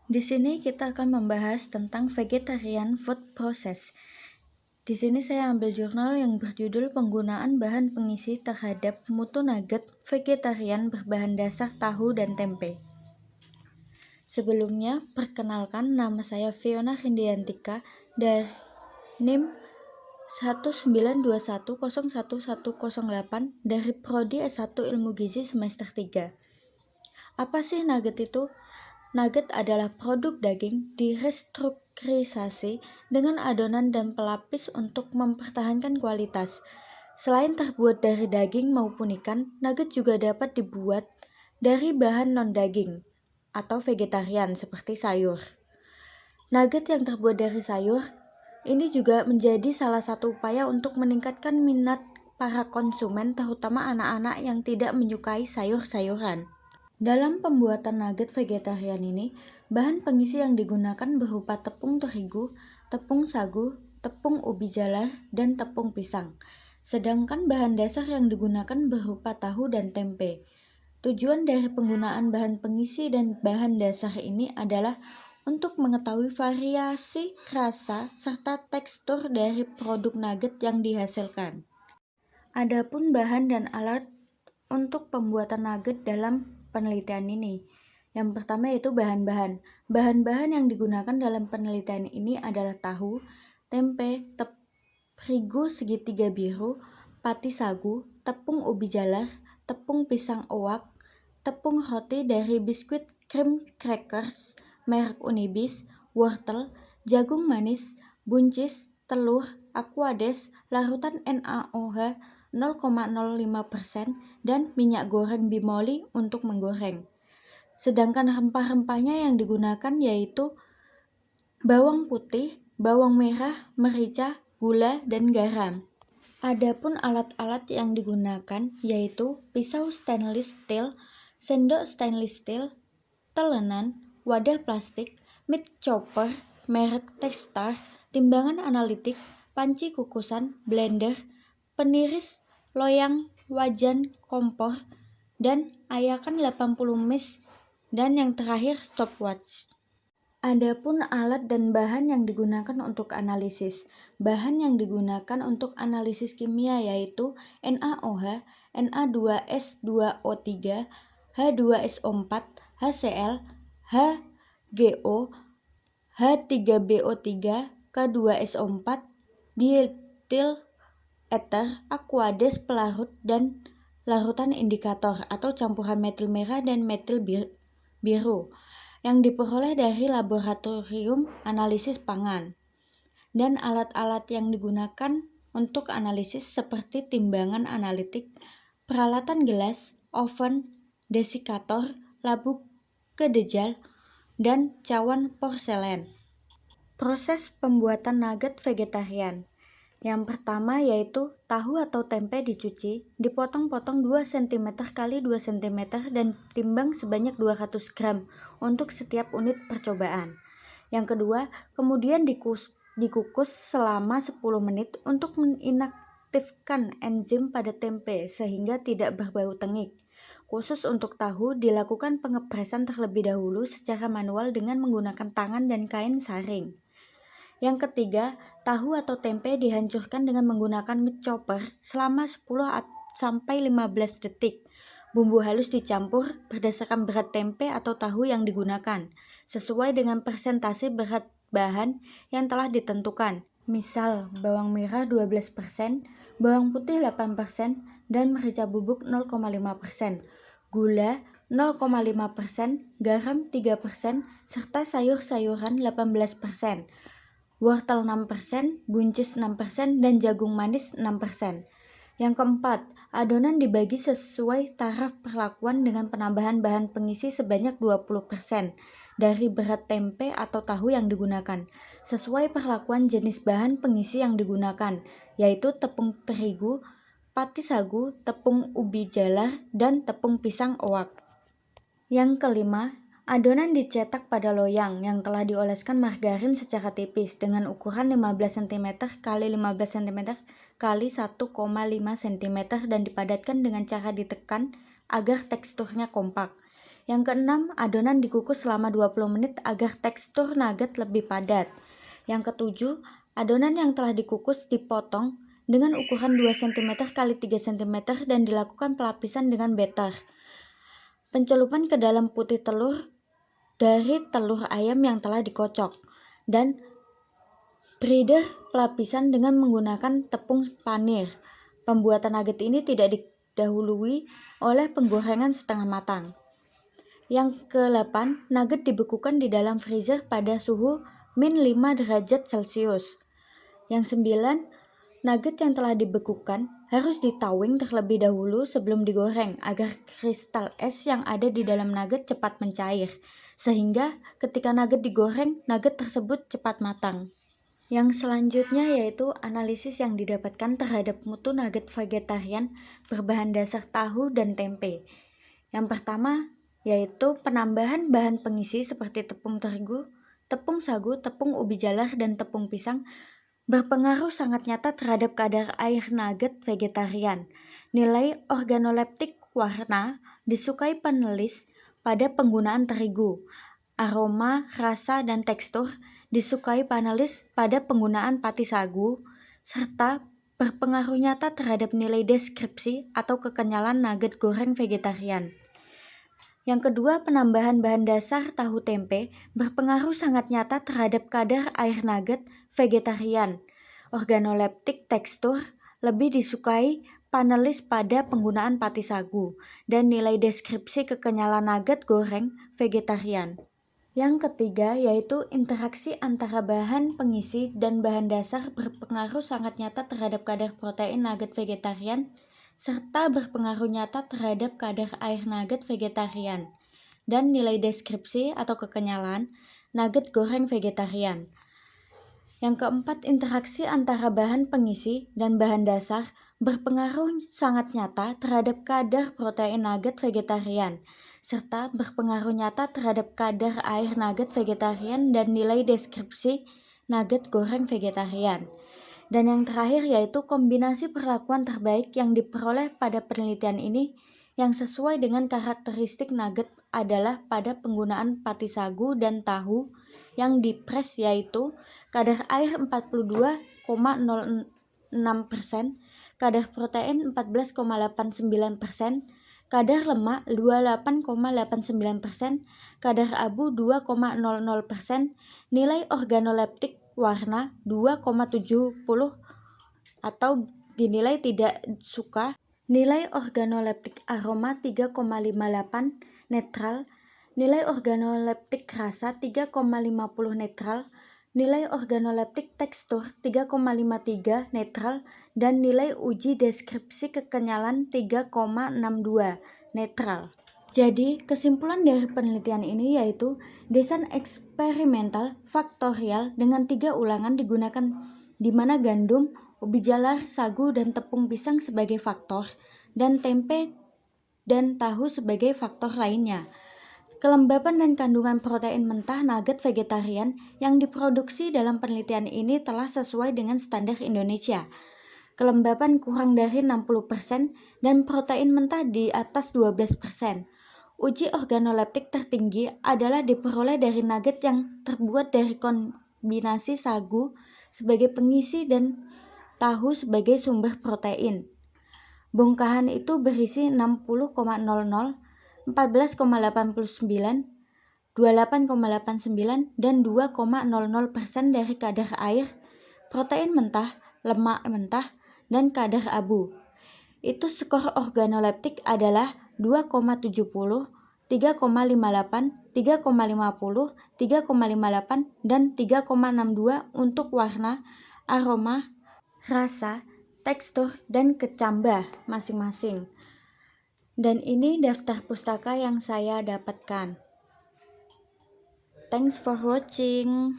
Di sini kita akan membahas tentang vegetarian food process. Di sini saya ambil jurnal yang berjudul Penggunaan Bahan Pengisi Terhadap Mutu Nugget Vegetarian Berbahan Dasar Tahu dan Tempe. Sebelumnya, perkenalkan, nama saya Fiona Rindiantika dari NIM 192101108 dari Prodi S1 Ilmu Gizi semester 3. Apa sih nugget itu? Nugget adalah produk daging direstrukturisasi dengan adonan dan pelapis untuk mempertahankan kualitas. Selain terbuat dari daging maupun ikan, nugget juga dapat dibuat dari bahan non-daging atau vegetarian seperti sayur. Nugget yang terbuat dari sayur ini juga menjadi salah satu upaya untuk meningkatkan minat para konsumen, terutama anak-anak yang tidak menyukai sayur-sayuran. Dalam pembuatan nugget vegetarian ini, bahan pengisi yang digunakan berupa tepung terigu, tepung sagu, tepung ubi jalar, dan tepung pisang. Sedangkan bahan dasar yang digunakan berupa tahu dan tempe. Tujuan dari penggunaan bahan pengisi dan bahan dasar ini adalah untuk mengetahui variasi rasa serta tekstur dari produk nugget yang dihasilkan. Adapun bahan dan alat untuk pembuatan nugget dalam penelitian ini. Yang pertama yaitu bahan-bahan. Bahan-bahan yang digunakan dalam penelitian ini adalah tahu, tempe, terigu segitiga biru, pati sagu, tepung ubi jalar, tepung pisang owak, tepung roti dari biskuit cream crackers merek Unibis, wortel, jagung manis, buncis, telur, aquades, larutan NaOH 0,05% dan minyak goreng bimoli untuk menggoreng. Sedangkan rempah-rempahnya yang digunakan yaitu bawang putih, bawang merah, merica, gula, dan garam. Adapun alat-alat yang digunakan yaitu pisau stainless steel, sendok stainless steel, telenan, wadah plastik, meat chopper, merek Textar, timbangan analitik, panci kukusan, blender, peniris, loyang, wajan, kompor, dan ayakan 80 mils, dan yang terakhir stopwatch. Adapun alat dan bahan yang digunakan untuk analisis. Bahan yang digunakan untuk analisis kimia yaitu NaOH, Na2S2O3, H2SO4, HCl, HGO, H3BO3, K2SO4, diethyl ether, aquades pelarut, dan larutan indikator atau campuran metil merah dan metil biru yang diperoleh dari laboratorium analisis pangan. Dan alat-alat yang digunakan untuk analisis seperti timbangan analitik, peralatan gelas, oven, desikator, labu kedejal, dan cawan porselen. Proses pembuatan nugget vegetarian. Yang pertama yaitu tahu atau tempe dicuci, dipotong-potong 2 cm x 2 cm dan timbang sebanyak 200 gram untuk setiap unit percobaan. Yang kedua, kemudian dikukus selama 10 menit untuk menginaktifkan enzim pada tempe sehingga tidak berbau tengik. Khusus untuk tahu, dilakukan pengepresan terlebih dahulu secara manual dengan menggunakan tangan dan kain saring. Yang ketiga, tahu atau tempe dihancurkan dengan menggunakan meat chopper selama 10-15 detik. Bumbu halus dicampur berdasarkan berat tempe atau tahu yang digunakan, sesuai dengan persentase berat bahan yang telah ditentukan. Misal, bawang merah 12%, bawang putih 8%, dan merica bubuk 0,5%, gula 0,5%, garam 3%, serta sayur-sayuran 18%. Wortel 6%, buncis 6%, dan jagung manis 6%. Yang keempat, adonan dibagi sesuai taraf perlakuan dengan penambahan bahan pengisi sebanyak 20% dari berat tempe atau tahu yang digunakan, sesuai perlakuan jenis bahan pengisi yang digunakan, yaitu tepung terigu, pati sagu, tepung ubi jalar, dan tepung pisang owak. Yang kelima, adonan dicetak pada loyang yang telah dioleskan margarin secara tipis dengan ukuran 15 cm x 15 cm x 1,5 cm dan dipadatkan dengan cara ditekan agar teksturnya kompak. Yang keenam, adonan dikukus selama 20 menit agar tekstur nugget lebih padat. Yang ketujuh, adonan yang telah dikukus dipotong dengan ukuran 2 cm x 3 cm dan dilakukan pelapisan dengan batter. Pencelupan ke dalam putih telur dari telur ayam yang telah dikocok dan breeder pelapisan dengan menggunakan tepung panir. Pembuatan nugget ini tidak didahului oleh penggorengan setengah matang. Yang ke-8, nugget dibekukan di dalam freezer pada suhu min 5 derajat Celcius. Yang 9, nugget yang telah dibekukan harus ditawing terlebih dahulu sebelum digoreng agar kristal es yang ada di dalam nugget cepat mencair, sehingga ketika nugget digoreng, nugget tersebut cepat matang. Yang selanjutnya yaitu analisis yang didapatkan terhadap mutu nugget vegetarian berbahan dasar tahu dan tempe. Yang pertama yaitu penambahan bahan pengisi seperti tepung terigu, tepung sagu, tepung ubi jalar, dan tepung pisang berpengaruh sangat nyata terhadap kadar air nugget vegetarian. Nilai organoleptik warna disukai panelis pada penggunaan terigu. Aroma, rasa, dan tekstur disukai panelis pada penggunaan pati sagu, serta berpengaruh nyata terhadap nilai deskripsi atau kekenyalan nugget goreng vegetarian. Yang kedua, penambahan bahan dasar tahu tempe berpengaruh sangat nyata terhadap kadar air nugget vegetarian. Organoleptik tekstur lebih disukai panelis pada penggunaan pati sagu dan nilai deskripsi kekenyalan nugget goreng vegetarian. Yang ketiga yaitu interaksi antara bahan pengisi dan bahan dasar berpengaruh sangat nyata terhadap kadar protein nugget vegetarian serta berpengaruh nyata terhadap kadar air nugget vegetarian dan nilai deskripsi atau kekenyalan nugget goreng vegetarian. Yang keempat, interaksi antara bahan pengisi dan bahan dasar berpengaruh sangat nyata terhadap kadar protein nugget vegetarian serta berpengaruh nyata terhadap kadar air nugget vegetarian dan nilai deskripsi nugget goreng vegetarian. Dan yang terakhir yaitu kombinasi perlakuan terbaik yang diperoleh pada penelitian ini yang sesuai dengan karakteristik nugget adalah pada penggunaan pati sagu dan tahu yang dipres yaitu kadar air 42,06%, kadar protein 14,89%, kadar lemak 28,89%, kadar abu 2,00%, nilai organoleptik warna 2,70 atau dinilai tidak suka, nilai organoleptik aroma 3,58 netral, nilai organoleptik rasa 3,50 netral, nilai organoleptik tekstur 3,53 netral, dan nilai uji deskripsi kekenyalan 3,62 netral. Jadi, kesimpulan dari penelitian ini yaitu desain eksperimental faktorial dengan 3 ulangan digunakan di mana gandum, ubi jalar, sagu, dan tepung pisang sebagai faktor, dan tempe dan tahu sebagai faktor lainnya. Kelembapan dan kandungan protein mentah nugget vegetarian yang diproduksi dalam penelitian ini telah sesuai dengan standar Indonesia. Kelembapan kurang dari 60% dan protein mentah di atas 12%. Uji organoleptik tertinggi adalah diperoleh dari nugget yang terbuat dari kombinasi sagu sebagai pengisi dan tahu sebagai sumber protein. Bongkahan itu berisi 60,00, 14,89, 28,89, dan 2,00% dari kadar air, protein mentah, lemak mentah, dan kadar abu. Itu skor organoleptik adalah 2,70, 3,58, 3,50, 3,58, dan 3,62 untuk warna, aroma, rasa, tekstur, dan kecambah masing-masing. Dan ini daftar pustaka yang saya dapatkan. Thanks for watching.